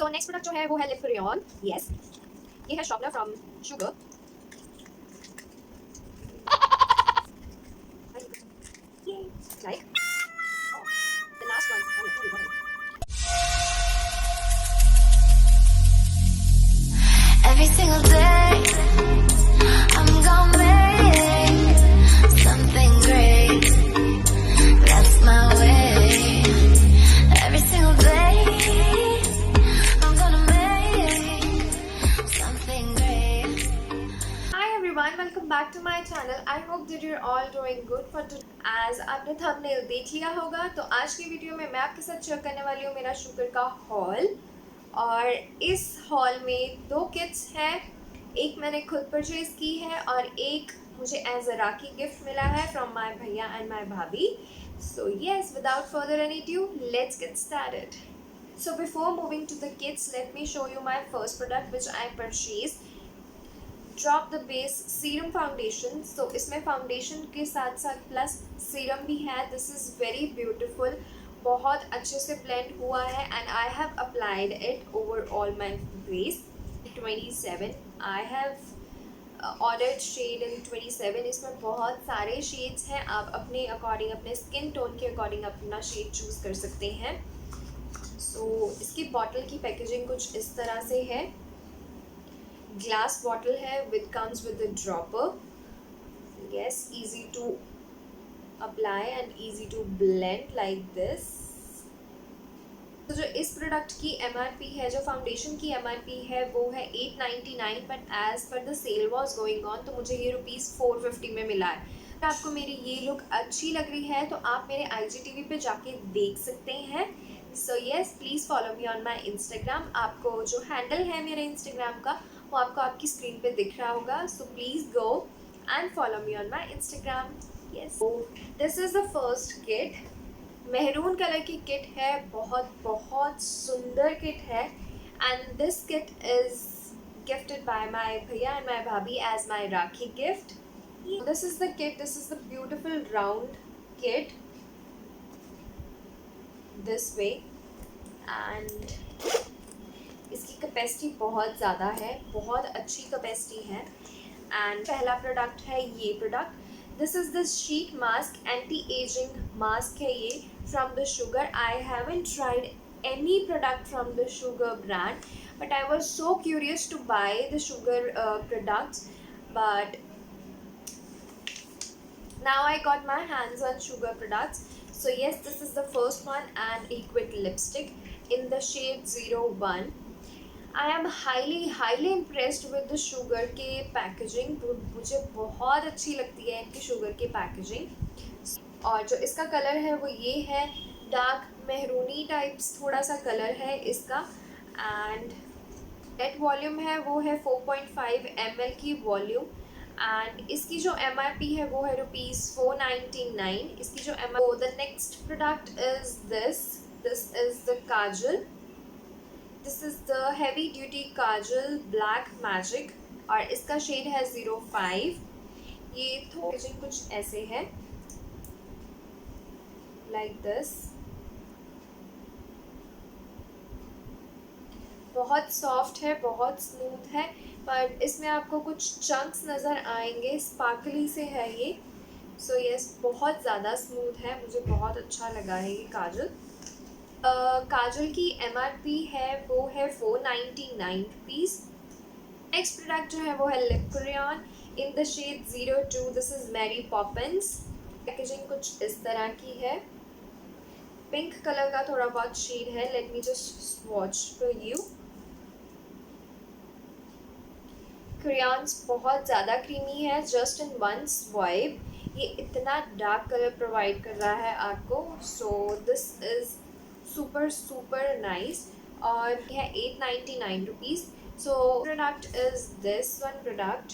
So next product जो है वो है लिप क्रेयॉन। यस, ये है sharpener from sugar. Like the last one. Every single day, I'm gonna make something great. That's my way. Every single day, I'm gonna make something great. Hi everyone, welcome back to my channel. I hope that you're all doing good for today. As आपने thumbnail देख लिया होगा तो आज की video में मैं आपके साथ शेयर करने वाली हूँ मेरा शुगर का हॉल। और इस हॉल में दो किट्स हैं, एक मैंने खुद परचेज की है और एक मुझे एज अ राखी गिफ्ट मिला है फ्रॉम माय भैया एंड माय भाभी। So yes, without further any due, let's get started. So before moving to the kits, let me show you my first product which I purchased. Drop the base serum foundation. So इसमें foundation के साथ साथ plus serum भी है। This is very beautiful, बहुत अच्छे से blend हुआ है and I have applied it over all my face. 27 I have ordered shade in 27। इसमें बहुत सारे शेड्स हैं, आप अपने अकॉर्डिंग, अपने स्किन टोन के अकॉर्डिंग अपना शेड चूज़ कर सकते हैं। सो इसकी बॉटल की पैकेजिंग कुछ इस तरह से है। ग्लास बॉटल है with comes with the dropper. Yes, easy to apply and easy to blend like this. तो जो इस प्रोडक्ट की MRP है, जो फाउंडेशन की MRP है वो है 899, but as per the sale was going on तो मुझे ये ₹450 में मिला है। तो आपको मेरी ये लुक अच्छी लग रही है तो आप मेरे IGTV पे जाके देख सकते हैं। So yes, please follow me on my Instagram. आपको जो हैंडल है मेरे इंस्टाग्राम का वो आपको आपकी स्क्रीन पे दिख रहा होगा। So please go and follow me on my Instagram. Yes, this is the first kit. Maroon colour की किट है, बहुत बहुत सुंदर किट है and this kit is gifted by my भैया एंड माय भाभी as my Rakhi gift. This is the kit, this is the beautiful round kit this way and इसकी capacity बहुत ज़्यादा है, बहुत अच्छी कैपेसिटी है। एंड पहला प्रोडक्ट है ये product. This is the sheet mask, anti ageing mask है ये from the Sugar. I haven't tried any product from the Sugar brand, but I was so curious to buy the Sugar products, but now I got my hands on sugar products. So yes, this is the first one, and liquid lipstick in the shade 01. I am highly impressed with the sugar के packaging. मुझे बहुत अच्छी लगती है इनकी sugar की packaging. और जो इसका कलर है वो ये है, डार्क मेहरूनी टाइप्स थोड़ा सा कलर है इसका। एंड नेट वॉल्यूम है वो है 4.5 ml की वॉल्यूम। एंड इसकी जो MRP है वो है ₹499। इसकी जो the next product is this is the Kajal. This is the heavy duty Kajal black magic और इसका शेड है 05। ये थोड़ी कुछ ऐसे है लाइक दिस। बहुत सॉफ्ट है, बहुत स्मूथ है, पर इसमें आपको कुछ चंक्स नज़र आएंगे, स्पार्कली से है ये। सो यस, बहुत ज़्यादा स्मूथ है, मुझे बहुत अच्छा लगा है ये काजल। काजल की MRP है वो है ₹499। नेक्स्ट प्रोडक्ट जो है वो है lip crayon in the shade 02। This is Mary Poppins. Packaging कुछ इस तरह की है, पिंक कलर का थोड़ा बहुत शेड है। Let me just swatch for you. Crayons बहुत ज़्यादा क्रीमी है, जस्ट इन वन स्वाइप ये इतना डार्क कलर प्रोवाइड कर रहा है आपको। So this is super nice और ये है ₹899। So product is this one product.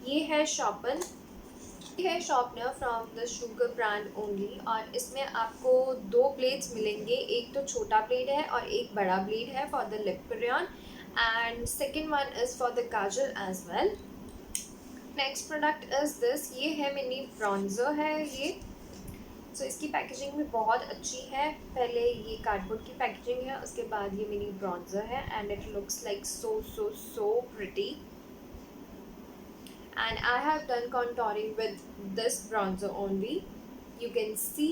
ये है sharpener from the Sugar brand only और इसमें आपको दो ब्लेड्स मिलेंगे, एक तो छोटा ब्लेड है और एक बड़ा ब्लेड है for the lip crayon, and second one is for the kajal as well. Next product is this, ये है मिनी ब्रॉन्जर है ये। सो इसकी पैकेजिंग भी बहुत अच्छी है। पहले ये कार्डबोर्ड की पैकेजिंग है, उसके बाद ये मिनी ब्रॉन्जर है and it looks like so pretty. And I have done contouring with this bronzer only. You can see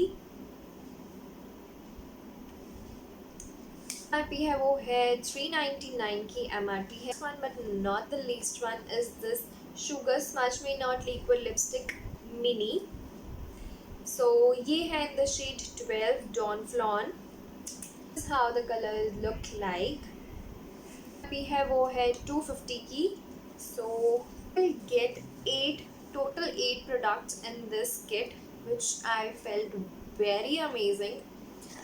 MRP है वो है 399 की MRP है. One but not the least one is this Sugar Smudge Me Not Liquid Lipstick Mini. So ये है in the shade 12 Dawn Flawn. This is how the colors look like. MRP है वो है 250 की. So we'll get 8 products in this kit, which I felt very amazing.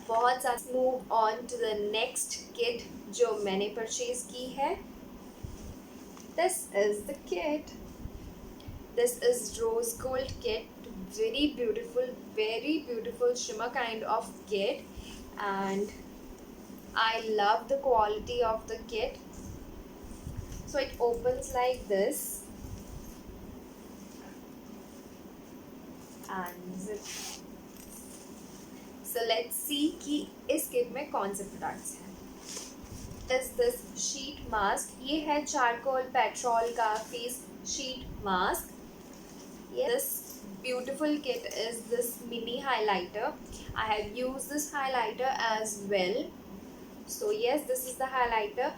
बहुत ज़्यादा. Move on to the next kit जो मैंने purchase की है. This is the kit. This is rose gold kit. Very beautiful shimmer kind of kit, and I love the quality of the kit. So it opens like this and zip. So let's see कि इस kit में कौन से products हैं. This sheet mask. ये है charcoal petrol का face sheet mask. This beautiful kit is this mini highlighter. I have used this highlighter as well. So yes, this is the highlighter.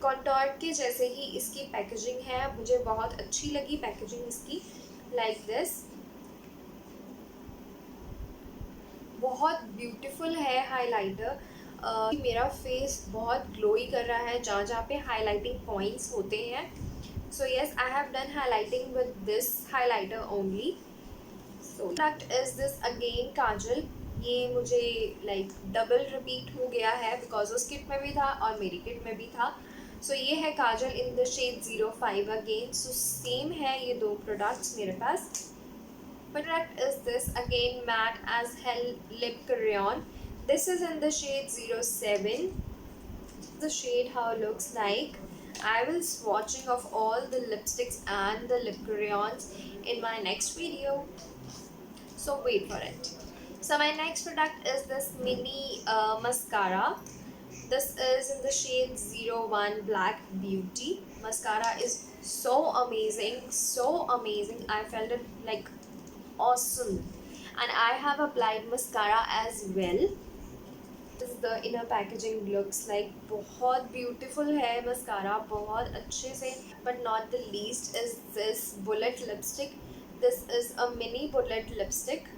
Contour के जैसे ही इसकी पैकेजिंग है. मुझे बहुत अच्छी लगी पैकेजिंग इसकी. Like this. बहुत ब्यूटीफुल है हाइलाइटर. मेरा फेस बहुत ग्लोई कर रहा है जहाँ जहाँ पे हाइलाइटिंग पॉइंट्स होते हैं. So yes, I have done highlighting with this highlighter only. So product is this again kajal. ये मुझे लाइक डबल रिपीट हो गया है बिकॉज उस किट में भी था और मेरी किट में भी था. सो ये है kajal in the shade 05 again. So same है ये दो प्रोडक्ट्स मेरे पास. Product is this again matte as hell lip crayon. This is in the shade 07. The shade how it looks like. I will swatching of all the lipsticks and the lip crayons in my next video. So wait for it. So my next product is this mini mascara. This is in the shade 01 Black Beauty. Mascara is so amazing. I felt it like awesome, and I have applied mascara as well. This is the inner packaging looks like. बहुत beautiful है mascara, बहुत अच्छे से. But not the least is this bullet lipstick. This is a mini bullet lipstick.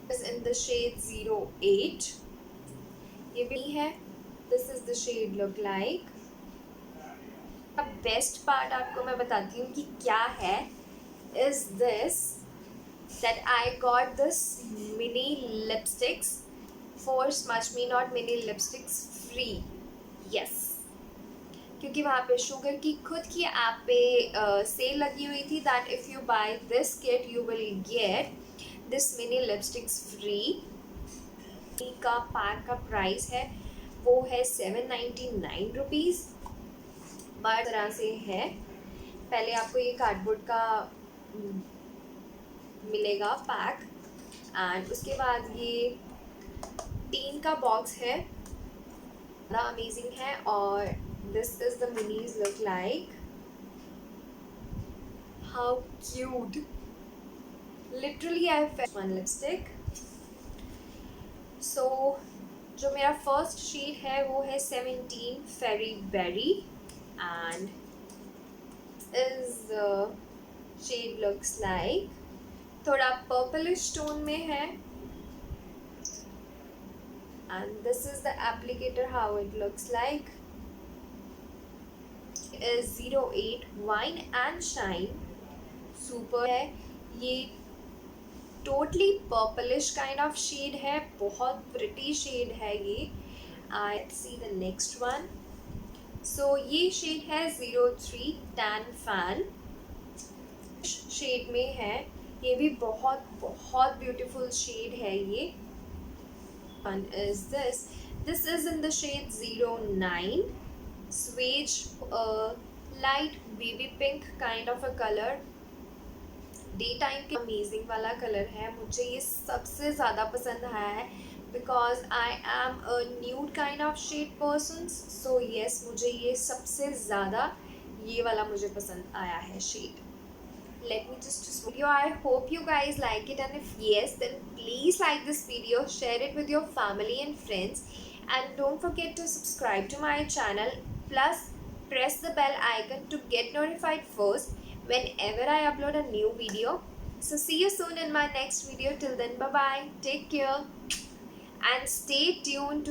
Is in the shade 08. ये भी है. This is the shade look like. अब best part आपको मैं बताती हूँ कि क्या है. Is this that I got this mini lipsticks for Smudge Me Not mini lipsticks free. Yes, क्योंकि वहाँ पे शुगर की खुद की ऐप पे सेल लगी हुई थी that if you buy this kit you will get this mini lipsticks free. का पैक का प्राइस है वो है 799 रुपीज़. बट तरह से है. पहले आपको ये कार्डबोर्ड का मिलेगा पैक, एंड उसके बाद ये टीन का बॉक्स है. बड़ा अमेजिंग है. और this is the minis look like. How cute. Literally I felt one lipstick. So जो मेरा फर्स्ट शेड है वो है 17 fairy berry, and is shade looks like. थोड़ा पर्पलिश टोन में है. And this is the applicator how it looks like. Is 08 wine and shine. Super है. ये totally purplish kind of shade है. बहुत प्रिटी शेड है ये. I see the next one. सो ये शेड है 03 टैन फैन शेड में है. ये भी बहुत ब्यूटीफुल शेड है ये. One is this is in the shade 09 suede light baby pink kind of a colour. Day time के अमेजिंग वाला कलर है। मुझे ये सबसे ज़्यादा पसंद आया है because I am a nude kind of shade person. So yes, मुझे ये सबसे ज़्यादा ये वाला मुझे पसंद आया है shade. Let me just video. I hope you guys like it, and if yes, then please like this video, share it with your family and friends, and don't forget to subscribe to my channel, plus press the bell icon to get notified first whenever I upload a new video. So see you soon in my next video. Till then, bye bye, take care, and stay tuned to